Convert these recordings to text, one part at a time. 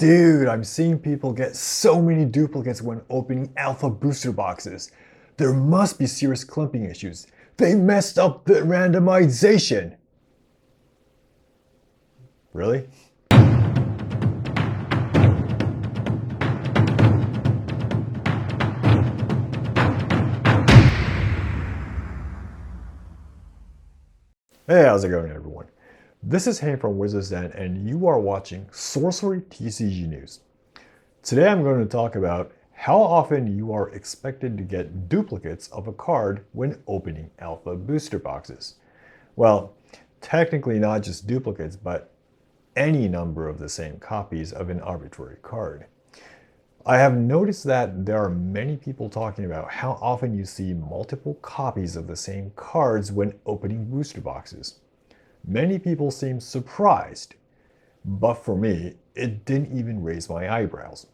Dude, I'm seeing people get so many duplicates when opening alpha booster boxes. There must be serious clumping issues. They messed up the randomization. Really? Hey, how's it going, everyone? This is Hank from Wizard's Den, and you are watching Sorcery TCG News. Today I'm going to talk about how often you are expected to get duplicates of a card when opening alpha booster boxes. Well, technically not just duplicates, but any number of the same copies of an arbitrary card. I have noticed that there are many people talking about how often you see multiple copies of the same cards when opening booster boxes. Many people seem surprised, but for me, it didn't even raise my eyebrows.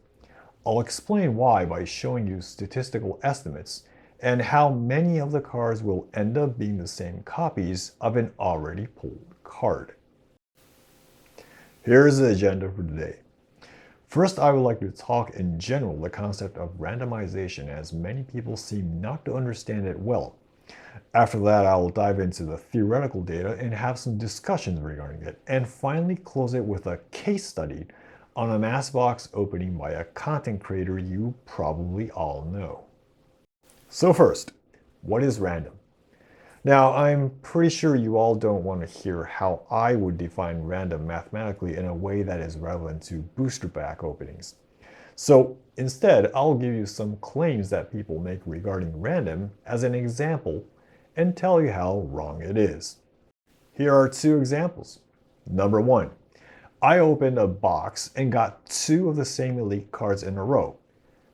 I'll explain why by showing you statistical estimates and how many of the cards will end up being the same copies of an already pulled card. Here's the agenda for today. First, I would like to talk in general the concept of randomization, as many people seem not to understand it well. After that, I will dive into the theoretical data and have some discussions regarding it, and finally close it with a case study on a mass box opening by a content creator you probably all know. So first, what is random? Now, I'm pretty sure you all don't want to hear how I would define random mathematically in a way that is relevant to booster pack openings. So instead, I'll give you some claims that people make regarding random as an example and tell you how wrong it is. Here are two examples. Number one, I opened a box and got two of the same elite cards in a row.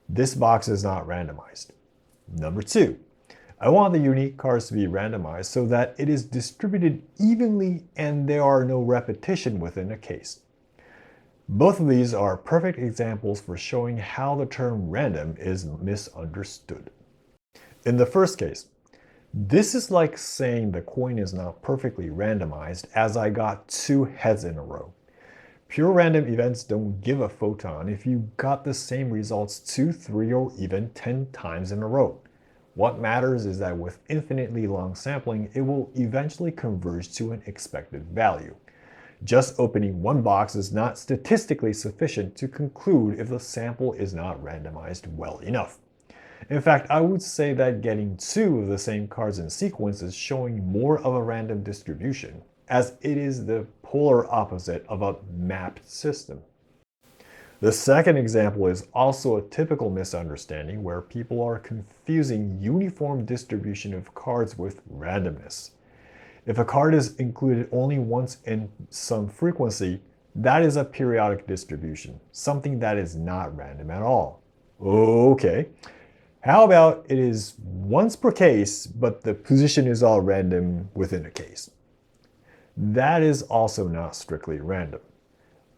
This box is not randomized. Number two, I want the unique cards to be randomized so that it is distributed evenly and there are no repetition within a case. Both of these are perfect examples for showing how the term random is misunderstood. In the first case, this is like saying the coin is not perfectly randomized as I got two heads in a row. Pure random events don't give a photon if you got the same results 2, 3, or even 10 times in a row. What matters is that with infinitely long sampling, it will eventually converge to an expected value. Just opening one box is not statistically sufficient to conclude if the sample is not randomized well enough. In fact, I would say that getting two of the same cards in sequence is showing more of a random distribution, as it is the polar opposite of a mapped system. The second example is also a typical misunderstanding where people are confusing uniform distribution of cards with randomness. If a card is included only once in some frequency, that is a periodic distribution, something that is not random at all. Okay, how about it is once per case, but the position is all random within a case? That is also not strictly random.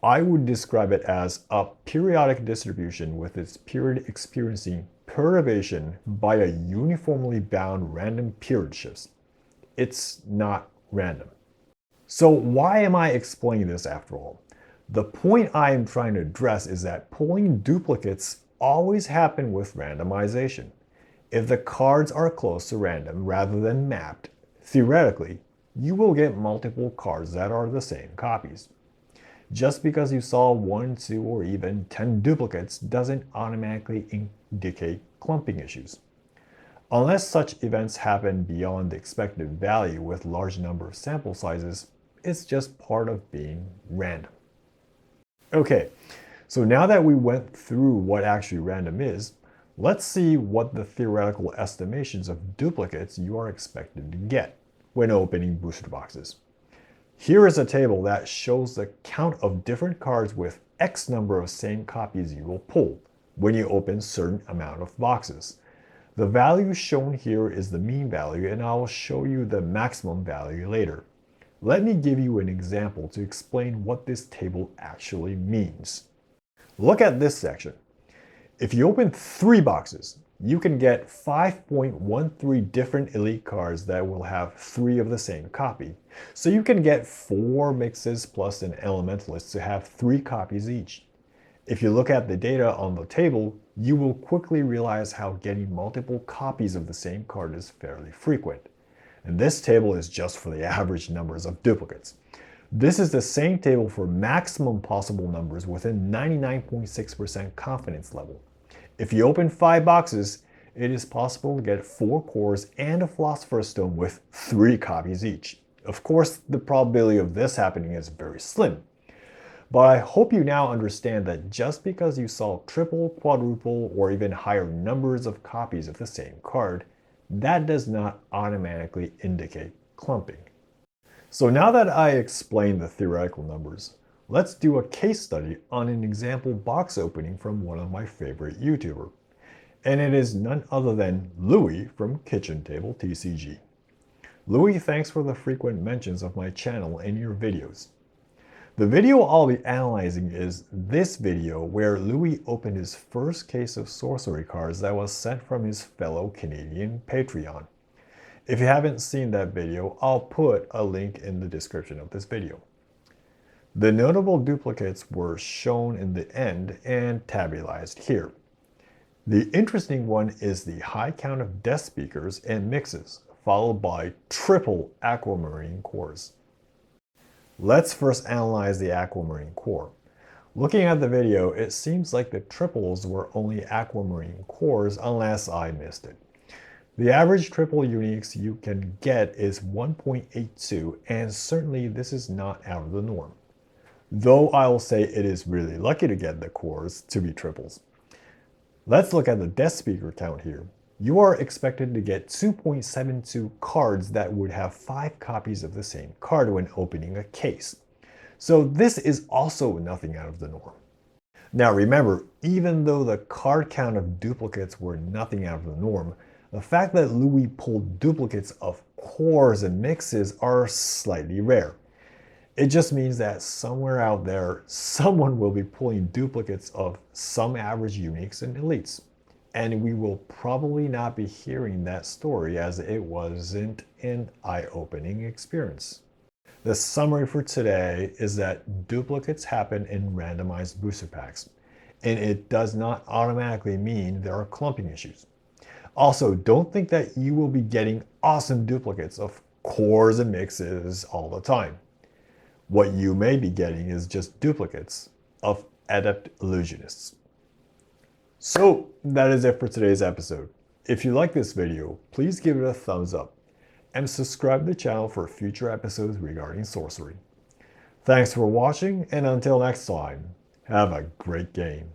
I would describe it as a periodic distribution with its period experiencing perturbation by a uniformly bound random period shifts. It's not random. So why am I explaining this after all? The point I am trying to address is that pulling duplicates always happen with randomization. If the cards are close to random rather than mapped, theoretically, you will get multiple cards that are the same copies. Just because you saw 1, 2, or even 10 duplicates doesn't automatically indicate clumping issues. Unless such events happen beyond the expected value with large number of sample sizes, it's just part of being random. Okay, so now that we went through what actually random is, let's see what the theoretical estimations of duplicates you are expected to get when opening booster boxes. Here is a table that shows the count of different cards with X number of same copies you will pull when you open certain amount of boxes. The value shown here is the mean value, and I will show you the maximum value later. Let me give you an example to explain what this table actually means. Look at this section. If you open 3 boxes, you can get 5.13 different elite cards that will have 3 of the same copy. So you can get 4 mixes plus an elementalist to have 3 copies each. If you look at the data on the table, you will quickly realize how getting multiple copies of the same card is fairly frequent. And this table is just for the average numbers of duplicates. This is the same table for maximum possible numbers within 99.6% confidence level. If you open 5 boxes, it is possible to get 4 cores and a Philosopher's Stone with 3 copies each. Of course, the probability of this happening is very slim. But I hope you now understand that just because you saw triple, quadruple, or even higher numbers of copies of the same card, that does not automatically indicate clumping. So now that I explained the theoretical numbers, let's do a case study on an example box opening from one of my favorite YouTubers. And it is none other than Louis from KitchenTableTCG. Louis, thanks for the frequent mentions of my channel in your videos. The video I'll be analyzing is this video where Louis opened his first case of sorcery cards that was sent from his fellow Canadian Patreon. If you haven't seen that video, I'll put a link in the description of this video. The notable duplicates were shown in the end and tabularized here. The interesting one is the high count of death speakers and mixes, followed by triple aquamarine cores. Let's first analyze the aquamarine core. Looking at the video, it seems like the triples were only aquamarine cores unless I missed it. The average triple uniques you can get is 1.82, and certainly this is not out of the norm. Though I will say it is really lucky to get the cores to be triples. Let's look at the death speaker count here. You are expected to get 2.72 cards that would have 5 copies of the same card when opening a case. So this is also nothing out of the norm. Now remember, even though the card count of duplicates were nothing out of the norm, the fact that Louis pulled duplicates of cores and mixes are slightly rare. It just means that somewhere out there, someone will be pulling duplicates of some average uniques and elites. And we will probably not be hearing that story as it wasn't an eye-opening experience. The summary for today is that duplicates happen in randomized booster packs, and it does not automatically mean there are clumping issues. Also, don't think that you will be getting awesome duplicates of cores and mixes all the time. What you may be getting is just duplicates of adept illusionists. So that is it for today's episode. If you like this video, please give it a thumbs up and subscribe to the channel for future episodes regarding sorcery. Thanks for watching, and until next time, have a great game.